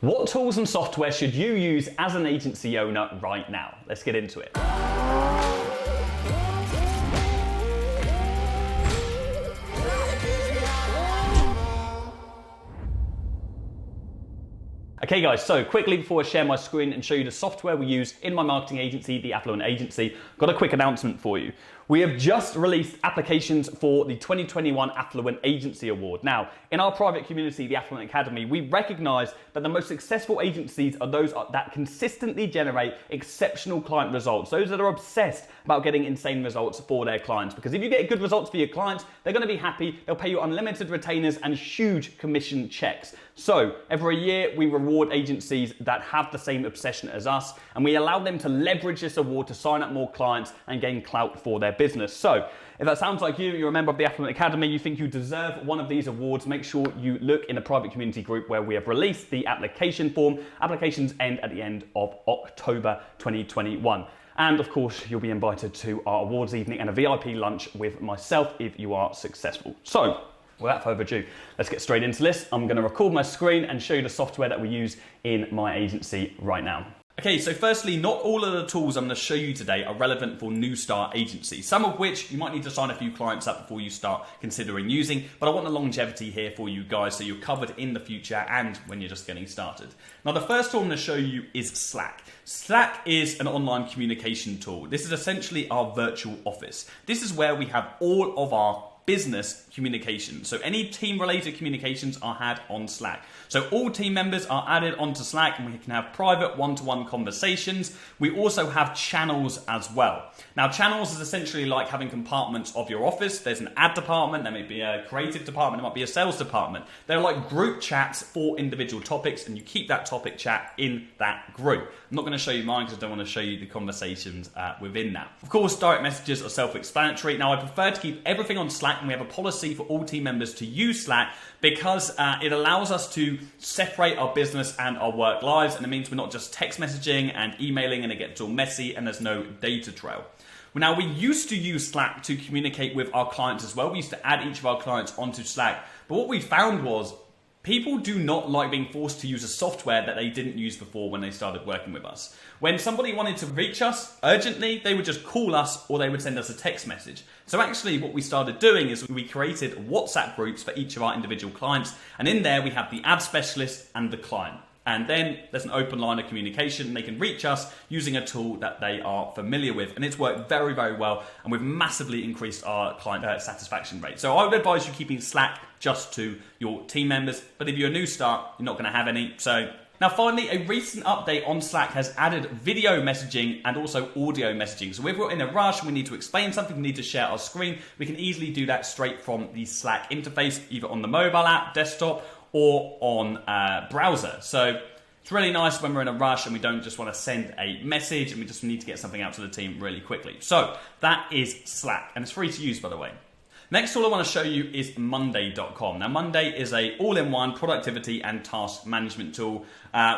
What tools and software should you use as an agency owner right now? Let's get into it. Okay guys, so quickly before I share my screen and show you the software we use in my marketing agency, the Affluent Agency, got a quick announcement for you. We have just released applications for the 2021 Affluent Agency Award. Now, in our private community, the Affluent Academy, we recognize that the most successful agencies are those that consistently generate exceptional client results. Those that are obsessed about getting insane results for their clients. Because if you get good results for your clients, they're gonna be happy, they'll pay you unlimited retainers and huge commission checks. So every year we reward agencies that have the same obsession as us, and we allow them to leverage this award to sign up more clients and gain clout for their business. So if that sounds like you're a member of the Affluent Academy, you think you deserve one of these awards, make sure you look in the private community group where we have released the application form. Applications end at the end of October 2021. And of course, you'll be invited to our awards evening and a VIP lunch with myself if you are successful. So, without further ado, let's get straight into this. I'm gonna record my screen and show you the software that we use in my agency right now. Okay, so firstly, not all of the tools I'm going to show you today are relevant for new start agencies, some of which you might need to sign a few clients up before you start considering using, but I want the longevity here for you guys so you're covered in the future and when you're just getting started. Now, the first tool I'm going to show you is Slack. Slack is an online communication tool. This is essentially our virtual office. This is where we have all of our business communications. So any team related communications are had on Slack. So all team members are added onto Slack and we can have private one-to-one conversations. We also have channels as well. Now channels is essentially like having compartments of your office. There's an ad department, there may be a creative department, there might be a sales department. They're like group chats for individual topics and you keep that topic chat in that group. I'm not going to show you mine because I don't want to show you the conversations within that. Of course, direct messages are self-explanatory. Now I prefer to keep everything on Slack and we have a policy for all team members to use Slack because it allows us to separate our business and our work lives, and it means we're not just text messaging and emailing and it gets all messy and there's no data trail. Now, we used to use Slack to communicate with our clients as well. We used to add each of our clients onto Slack, but what we found was people do not like being forced to use a software that they didn't use before when they started working with us. When somebody wanted to reach us urgently, they would just call us or they would send us a text message. So actually what we started doing is we created WhatsApp groups for each of our individual clients. And in there we have the ad specialist and the client. And then there's an open line of communication and they can reach us using a tool that they are familiar with. And it's worked very, very well. And we've massively increased our client satisfaction rate. So I would advise you keeping Slack just to your team members. But if you're a new start, you're not going to have any. So now finally, a recent update on Slack has added video messaging and also audio messaging. So if we're in a rush and we need to explain something, we need to share our screen, we can easily do that straight from the Slack interface, either on the mobile app, desktop, or on browser. So it's really nice when we're in a rush and we don't just want to send a message and we just need to get something out to the team really quickly. So that is Slack, and it's free to use, by the way. Next tool I want to show you is Monday.com. Now Monday is a all-in-one productivity and task management tool.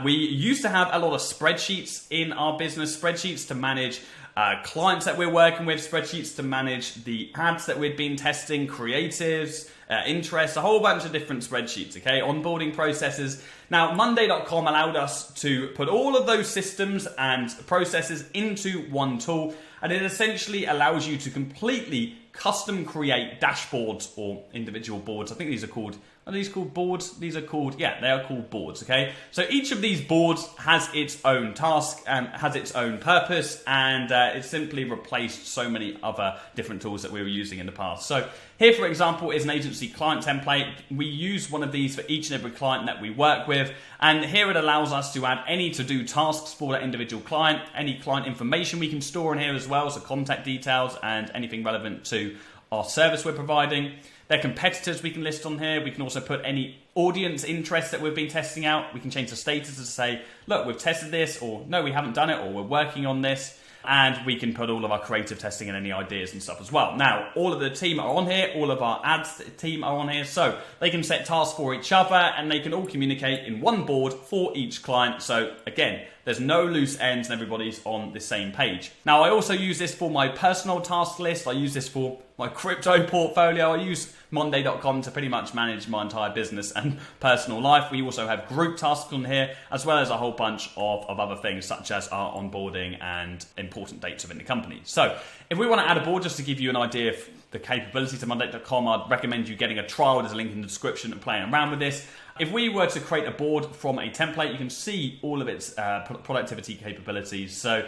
We used to have a lot of spreadsheets in our business, spreadsheets to manage clients that we're working with, spreadsheets to manage the ads that we'd been testing, creatives, interests, a whole bunch of different spreadsheets, okay, onboarding processes. Now, Monday.com allowed us to put all of those systems and processes into one tool, and it essentially allows you to completely custom create dashboards or individual boards. I think these are called, are these called boards? These are called, yeah, they are called boards, okay? So each of these boards has its own task and has its own purpose, and it's simply replaced so many other different tools that we were using in the past. So here, for example, is an agency client template. We use one of these for each and every client that we work with, and here it allows us to add any to-do tasks for that individual client, any client information we can store in here as well, so contact details and anything relevant to our service we're providing. Their competitors we can list on here. We can also put any audience interest that we've been testing out. We can change the status to say, look, we've tested this, or no, we haven't done it, or we're working on this. And we can put all of our creative testing and any ideas and stuff as well. Now, all of the team are on here, all of our ads team are on here, so they can set tasks for each other and they can all communicate in one board for each client. So again, there's no loose ends and everybody's on the same page. Now, I also use this for my personal task list. I use this for my crypto portfolio. I use Monday.com to pretty much manage my entire business and personal life. We also have group tasks on here, as well as a whole bunch of other things, such as our onboarding and important dates within the company. So if we want to add a board, just to give you an idea of the capabilities of Monday.com, I'd recommend you getting a trial. There's a link in the description and playing around with this. If we were to create a board from a template, you can see all of its productivity capabilities. So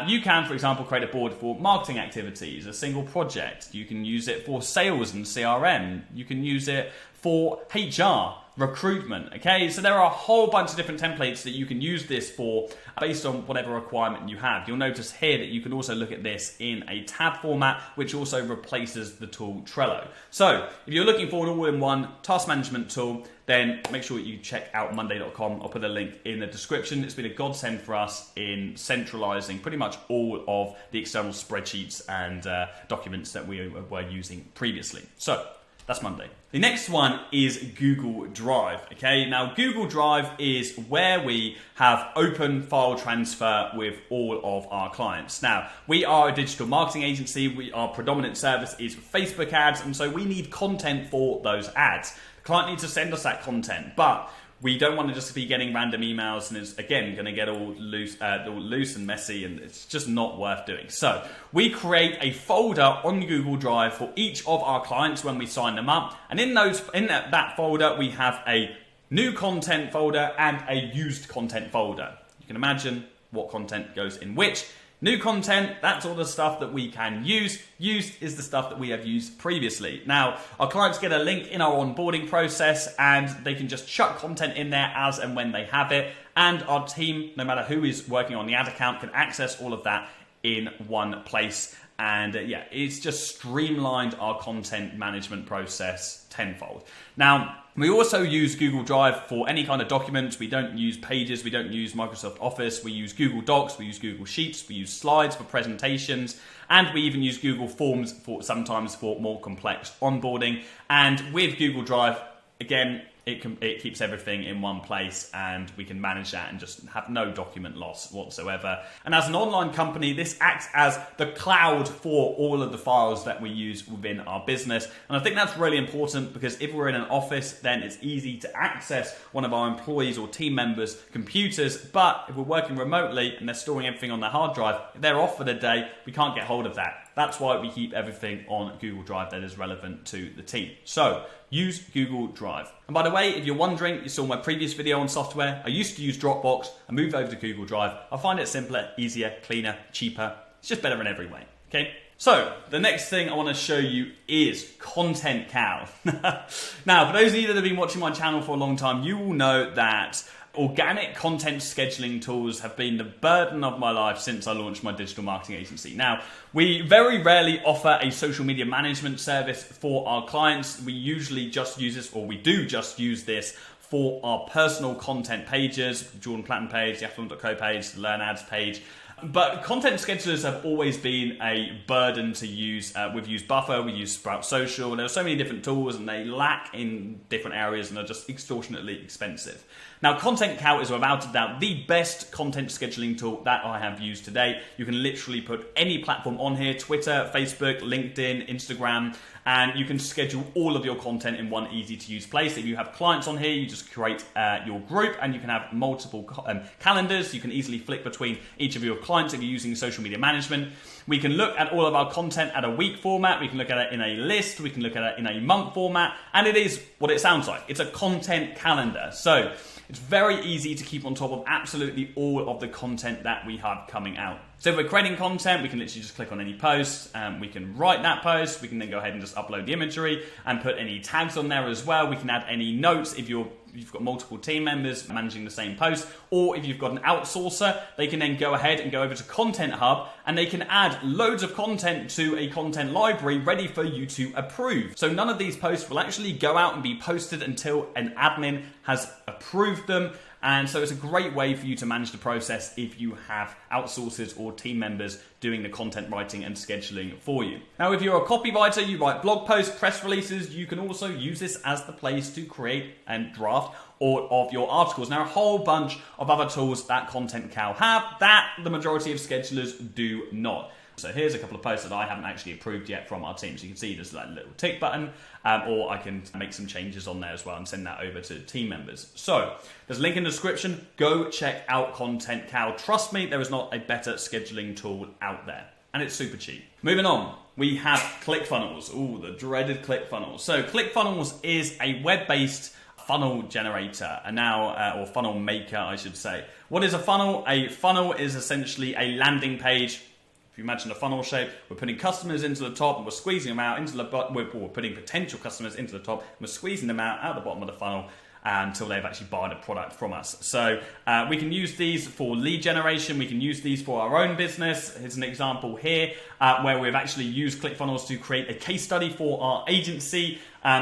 you can, for example, create a board for marketing activities, a single project. You can use it for sales and CRM. You can use it for HR, recruitment. Okay, so there are a whole bunch of different templates that you can use this for based on whatever requirement you have. You'll notice here that you can also look at this in a tab format, which also replaces the tool Trello. So if you're looking for an all-in-one task management tool, then make sure you check out Monday.com. I'll put a link in the description. It's been a godsend for us in centralizing pretty much all of the external spreadsheets and documents that we were using previously. So that's Monday. The next one is Google Drive. Okay, now Google Drive is where we have open file transfer with all of our clients. Now, we are a digital marketing agency. Our predominant service is Facebook ads, and so we need content for those ads. The client needs to send us that content, but we don't want to just be getting random emails, and it's again going to get all loose and messy, and it's just not worth doing. So we create a folder on Google Drive for each of our clients when we sign them up, and in that folder we have a new content folder and a used content folder. You can imagine what content goes in which. New content, that's all the stuff that we can use. Used is the stuff that we have used previously. Now, our clients get a link in our onboarding process and they can just chuck content in there as and when they have it. And our team, no matter who is working on the ad account, can access all of that in one place. And yeah, it's just streamlined our content management process tenfold. Now, we also use Google Drive for any kind of documents. We don't use Pages, we don't use Microsoft Office, we use Google Docs, we use Google Sheets, we use slides for presentations, and we even use Google Forms sometimes for more complex onboarding. And with Google Drive, again, it keeps everything in one place, and we can manage that and just have no document loss whatsoever. And as an online company, this acts as the cloud for all of the files that we use within our business. And I think that's really important, because if we're in an office, then it's easy to access one of our employees or team members' computers. But if we're working remotely and they're storing everything on their hard drive, if they're off for the day, we can't get hold of that. That's why we keep everything on Google Drive that is relevant to the team. So use Google Drive. And by the way, if you're wondering, you saw my previous video on software. I used to use Dropbox. I moved over to Google Drive. I find it simpler, easier, cleaner, cheaper. It's just better in every way. Okay. So the next thing I want to show you is Content Cow. Now, for those of you that have been watching my channel for a long time, you will know that organic content scheduling tools have been the burden of my life since I launched my digital marketing agency. Now, we very rarely offer a social media management service for our clients. We usually just use this, or we do just use this for our personal content pages, the Jordan Platten page, the affluent.co page, the Learn Ads page. But content schedulers have always been a burden to use. We've used Buffer, we use Sprout Social, and there are so many different tools, and they lack in different areas and are just extortionately expensive. Now, Content Cow is without a doubt the best content scheduling tool that I have used today. You can literally put any platform on here: Twitter, Facebook, LinkedIn, Instagram, and you can schedule all of your content in one easy to use place. If you have clients on here, you just create your group, and you can have multiple calendars. You can easily flick between each of your clients if you're using social media management. We can look at all of our content at a week format. We can look at it in a list. We can look at it in a month format. And it is what it sounds like. It's a content calendar. So it's very easy to keep on top of absolutely all of the content that we have coming out. So if we're creating content, we can literally just click on any post, we can write that post, we can then go ahead and just upload the imagery and put any tags on there as well. We can add any notes if you've got multiple team members managing the same post, or if you've got an outsourcer, they can then go ahead and go over to Content Hub and they can add loads of content to a content library ready for you to approve. So none of these posts will actually go out and be posted until an admin has approved them. And so it's a great way for you to manage the process if you have outsourcers or team members doing the content writing and scheduling for you. Now, if you're a copywriter, you write blog posts, press releases, you can also use this as the place to create and draft all of your articles. Now, a whole bunch of other tools that Content Cow have that the majority of schedulers do not. So here's a couple of posts that I haven't actually approved yet from our team. So you can see there's that little tick button, or I can make some changes on there as well and send that over to team members. So there's a link in the description. Go check out Content Cow. Trust me, there is not a better scheduling tool out there. And it's super cheap. Moving on, we have ClickFunnels. Ooh, the dreaded ClickFunnels. So ClickFunnels is a web-based funnel generator, and now, or funnel maker, I should say. What is a funnel? A funnel is essentially a landing page. If you imagine a funnel shape, we're putting customers into the top and we're squeezing them out into the bottom. We're putting potential customers into the top and we're squeezing them out the bottom of the funnel until they've actually bought a product from us. So we can use these for lead generation. We can use these for our own business. Here's an example here where we've actually used ClickFunnels to create a case study for our agency.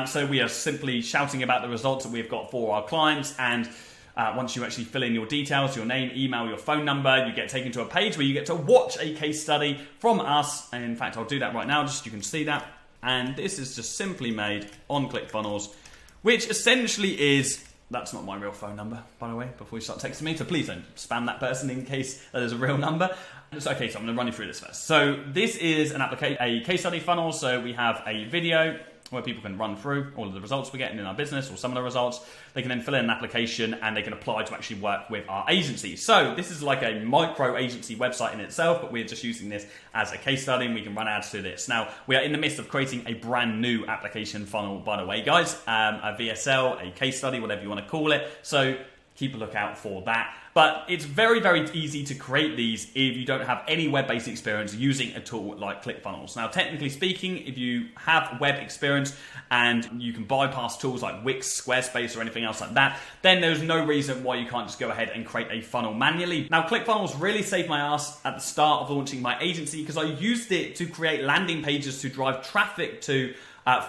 So we are simply shouting about the results that we've got for our clients, and once you actually fill in your details, your name, email, your phone number, you get taken to a page where you get to watch a case study from us. And in fact, I'll do that right now, just so you can see that. And this is just simply made on ClickFunnels, which essentially is, that's not my real phone number, by the way, before you start texting me, so please don't spam that person in case that is a real number. So, okay, so I'm going to run you through this first. So this is a case study funnel. So we have a video where people can run through all of the results we're getting in our business, or some of the results. They can then fill in an application and they can apply to actually work with our agency. So this is like a micro agency website in itself, but we're just using this as a case study, and we can run ads to this. Now, we are in the midst of creating a brand new application funnel, by the way, guys, a VSL, a case study, whatever you want to call it. So keep a lookout for that. But it's very, very easy to create these if you don't have any web-based experience using a tool like ClickFunnels. Now, technically speaking, if you have web experience and you can bypass tools like Wix, Squarespace, or anything else like that, then there's no reason why you can't just go ahead and create a funnel manually. Now, ClickFunnels really saved my ass at the start of launching my agency, because I used it to create landing pages to drive traffic to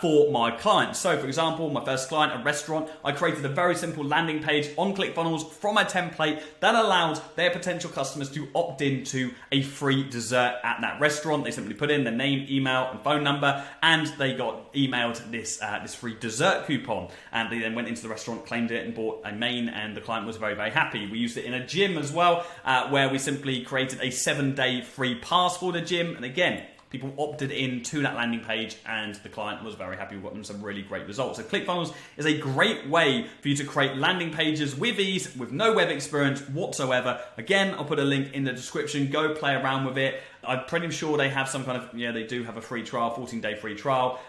for my clients. So for example, my first client, a restaurant, I created a very simple landing page on ClickFunnels from a template that allowed their potential customers to opt in to a free dessert at that restaurant. They simply put in their name, email, and phone number, and they got emailed this free dessert coupon. And they then went into the restaurant, claimed it, and bought a main, and the client was very, very happy. We used it in a gym as well, where we simply created a 7-day free pass for the gym. And again, people opted in to that landing page and the client was very happy. We got them some really great results. So ClickFunnels is a great way for you to create landing pages with ease, with no web experience whatsoever. Again, I'll put a link in the description. Go play around with it. I'm pretty sure they have some kind of, they do have a free trial, 14-day free trial.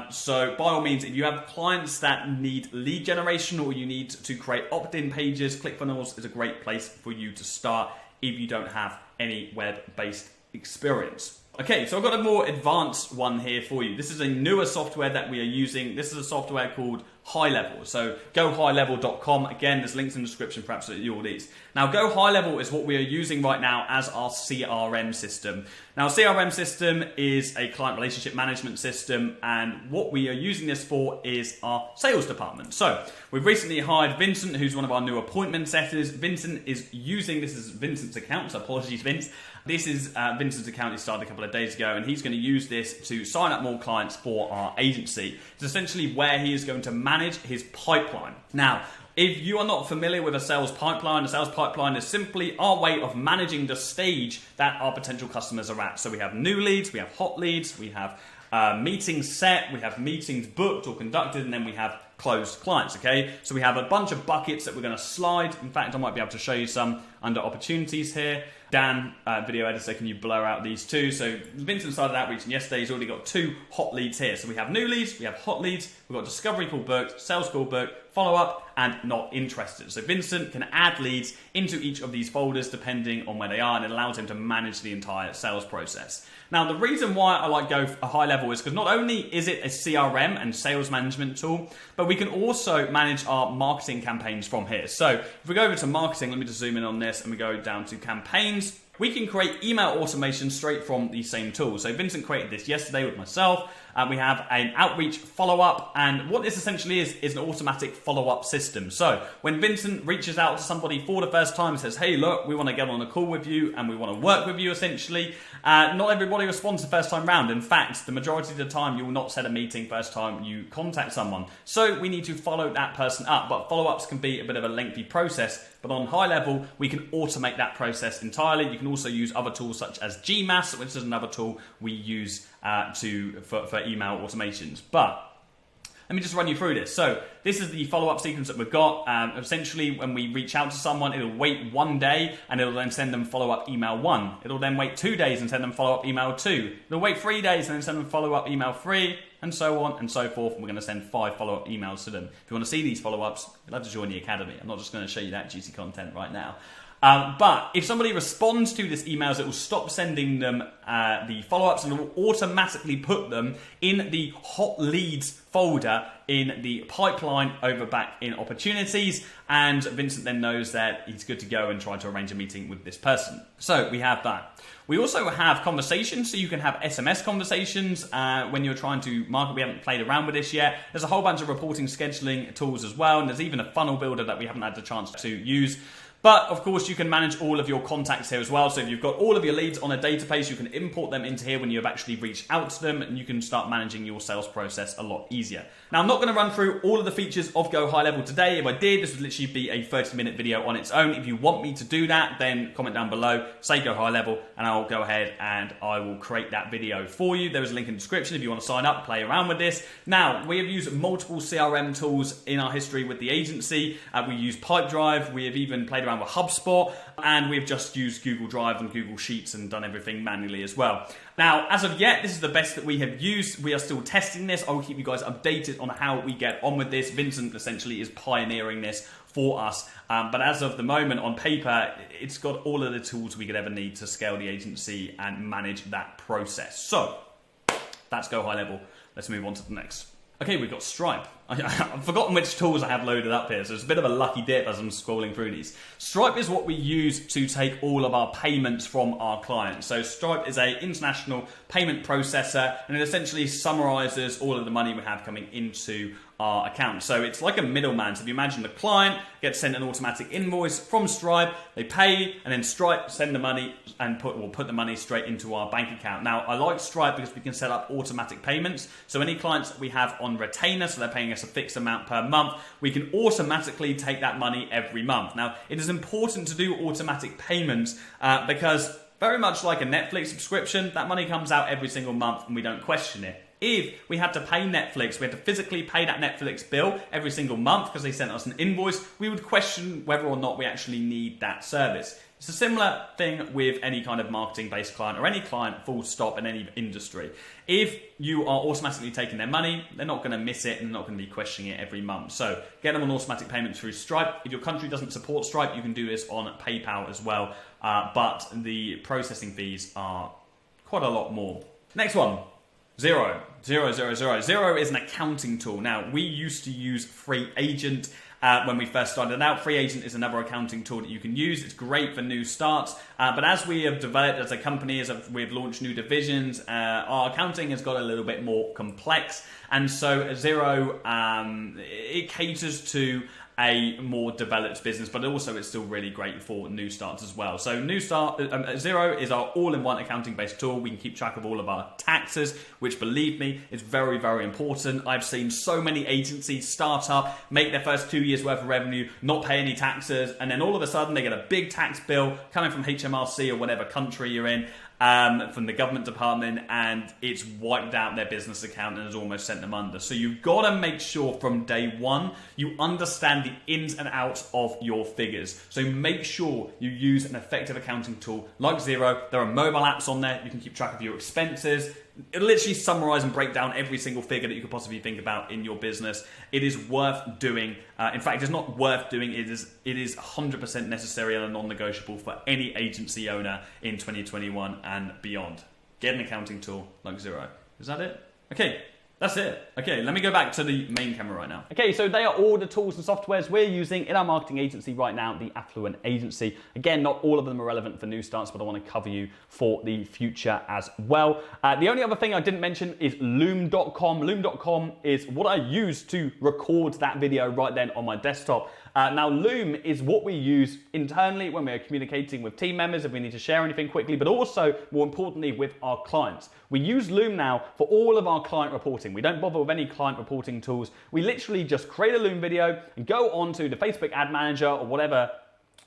So by all means, if you have clients that need lead generation or you need to create opt-in pages, ClickFunnels is a great place for you to start if you don't have any web-based experience. Okay, so I've got a more advanced one here for you. This is a newer software that we are using. This is a software called GoHighLevel. So GoHighLevel.com. Again, there's links in the description for absolutely all these. Now, GoHighLevel is what we are using right now as our CRM system. Now, CRM system is a client relationship management system, and what we are using this for is our sales department. So we've recently hired Vincent, who's one of our new appointment setters. Vincent is using, this is Vincent's account, so apologies, Vince. This is Vincent's account he started a couple of days ago, and he's going to use this to sign up more clients for our agency. It's essentially where he is going to manage his pipeline. Now, if you are not familiar with a sales pipeline is simply our way of managing the stage that our potential customers are at. So we have new leads, we have hot leads, we have meetings set, we have meetings booked or conducted, and then we have closed clients, okay? So we have a bunch of buckets that we're going to slide. In fact, I might be able to show you some under opportunities here. Dan, video editor, can you blur out these two? So Vincent started outreach, and yesterday he's already got 2 hot leads here. So we have new leads, we have hot leads, we've got discovery call booked, sales call booked, follow up, and not interested. So Vincent can add leads into each of these folders depending on where they are, and it allows him to manage the entire sales process. Now, the reason why I like GoHighLevel is because not only is it a CRM and sales management tool, but we can also manage our marketing campaigns from here. So if we go over to marketing, let me just zoom in on this, and we go down to campaigns. We can create email automation straight from the same tool. So Vincent created this yesterday with myself. We have an outreach follow-up, and what this essentially is an automatic follow-up system. So when Vincent reaches out to somebody for the first time and says, hey, look, we want to get on a call with you and we want to work with you essentially, not everybody responds the first time round. In fact, the majority of the time you will not set a meeting first time you contact someone. So we need to follow that person up, but follow-ups can be a bit of a lengthy process But on high level, we can automate that process entirely. You can also use other tools such as GMass, which is another tool we use for email automations. But let me just run you through this. So this is the follow-up sequence that we've got. Essentially, when we reach out to someone, it'll wait 1 day and it'll then send them follow-up email 1. It'll then wait 2 days and send them follow-up email 2. It'll wait 3 days and then send them follow-up email 3, and so on and so forth. And we're going to send 5 follow-up emails to them. If you want to see these follow-ups, you'll have to join the academy. I'm not just going to show you that juicy content right now. But if somebody responds to this emails, it will stop sending them the follow-ups and it will automatically put them in the hot leads folder in the pipeline over back in opportunities. And Vincent then knows that he's good to go and try to arrange a meeting with this person. So we have that. We also have conversations, so you can have SMS conversations when you're trying to market. We haven't played around with this yet. There's a whole bunch of reporting scheduling tools as well, and there's even a funnel builder that we haven't had the chance to use. But of course, you can manage all of your contacts here as well. So if you've got all of your leads on a database, you can import them into here when you've actually reached out to them, and you can start managing your sales process a lot easier. Now, I'm not going to run through all of the features of GoHighLevel today. If I did, this would literally be a 30-minute video on its own. If you want me to do that, then comment down below, say GoHighLevel, and I'll go ahead and I will create that video for you. There is a link in the description if you want to sign up, play around with this. Now, we have used multiple CRM tools in our history with the agency. We use Pipedrive. We have even played around with HubSpot, and we've just used Google Drive and Google Sheets and done everything manually as well. Now, as of yet, this is the best that we have used. We are still testing this. I will keep you guys updated on how we get on with this. Vincent essentially is pioneering this for us. But as of the moment, on paper, it's got all of the tools we could ever need to scale the agency and manage that process. So that's GoHighLevel. Let's move on to the next. Okay, we've got Stripe. I've forgotten which tools I have loaded up here, so it's a bit of a lucky dip as I'm scrolling through these. Stripe is what we use to take all of our payments from our clients. So Stripe is an international payment processor, and it essentially summarizes all of the money we have coming into our account. So it's like a middleman. So if you imagine the client gets sent an automatic invoice from Stripe, they pay, and then Stripe send the money and put the money straight into our bank account. Now, I like Stripe because we can set up automatic payments. So any clients that we have on retainer, so they're paying us a fixed amount per month, we can automatically take that money every month. Now, it is important to do automatic payments because very much like a Netflix subscription, that money comes out every single month and we don't question it. If we had to pay Netflix, we had to physically pay that Netflix bill every single month because they sent us an invoice, we would question whether or not we actually need that service. It's a similar thing with any kind of marketing-based client or any client, full stop, in any industry. If you are automatically taking their money, they're not going to miss it and they're not going to be questioning it every month. So get them on automatic payments through Stripe. If your country doesn't support Stripe, you can do this on PayPal as well. But the processing fees are quite a lot more. Next one. Xero. Xero is an accounting tool. Now, we used to use Free Agent when we first started out. Free Agent is another accounting tool that you can use. It's great for new starts. But as we have developed as a company, as we've launched new divisions, our accounting has got a little bit more complex. And so Xero, it caters to a more developed business, but also it's still really great for new starts as well. So Xero is our all-in-one accounting-based tool. We can keep track of all of our taxes, which, believe me, is very, very important. I've seen so many agencies start up, make their first 2 years worth of revenue, not pay any taxes, and then all of a sudden they get a big tax bill coming from HMRC or whatever country you're in, from the government department, and it's wiped out their business account and has almost sent them under. So you've got to make sure from day one you understand the ins and outs of your figures. So make sure you use an effective accounting tool like Xero. There are mobile apps on there. You can keep track of your expenses. It'll literally summarize and break down every single figure that you could possibly think about in your business. It is worth doing. In fact, it's not worth doing. It is 100% necessary and a non-negotiable for any agency owner in 2021 and beyond. Get an accounting tool like Xero. Is that it? Okay. That's it. Okay, let me go back to the main camera right now. Okay, so they are all the tools and softwares we're using in our marketing agency right now, the Affluent Agency. Again, not all of them are relevant for new starts, but I want to cover you for the future as well. The only other thing I didn't mention is Loom.com. Loom.com is what I use to record that video right then on my desktop. Now, Loom is what we use internally when we're communicating with team members, if we need to share anything quickly, but also, more importantly, with our clients. We use Loom now for all of our client reporting. We don't bother with any client reporting tools. We literally just create a Loom video and go on to the Facebook ad manager or whatever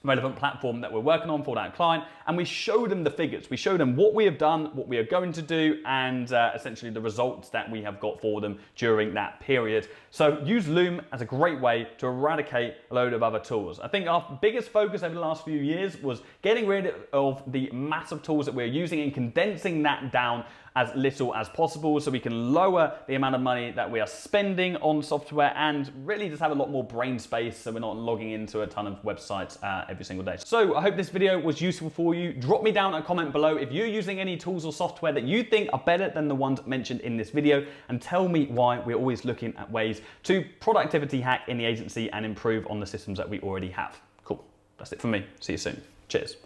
relevant platform that we're working on for that client, and we show them the figures. We show them what we have done, what we are going to do, and essentially the results that we have got for them during that period. So use Loom as a great way to eradicate a load of other tools. I think our biggest focus over the last few years was getting rid of the massive tools that we're using and condensing that down as little as possible so we can lower the amount of money that we are spending on software and really just have a lot more brain space so we're not logging into a ton of websites every single day. So I hope this video was useful for you. Drop me down a comment below if you're using any tools or software that you think are better than the ones mentioned in this video, and tell me why we're always looking at ways to productivity hack in the agency and improve on the systems that we already have. Cool. That's it from me. See you soon. Cheers.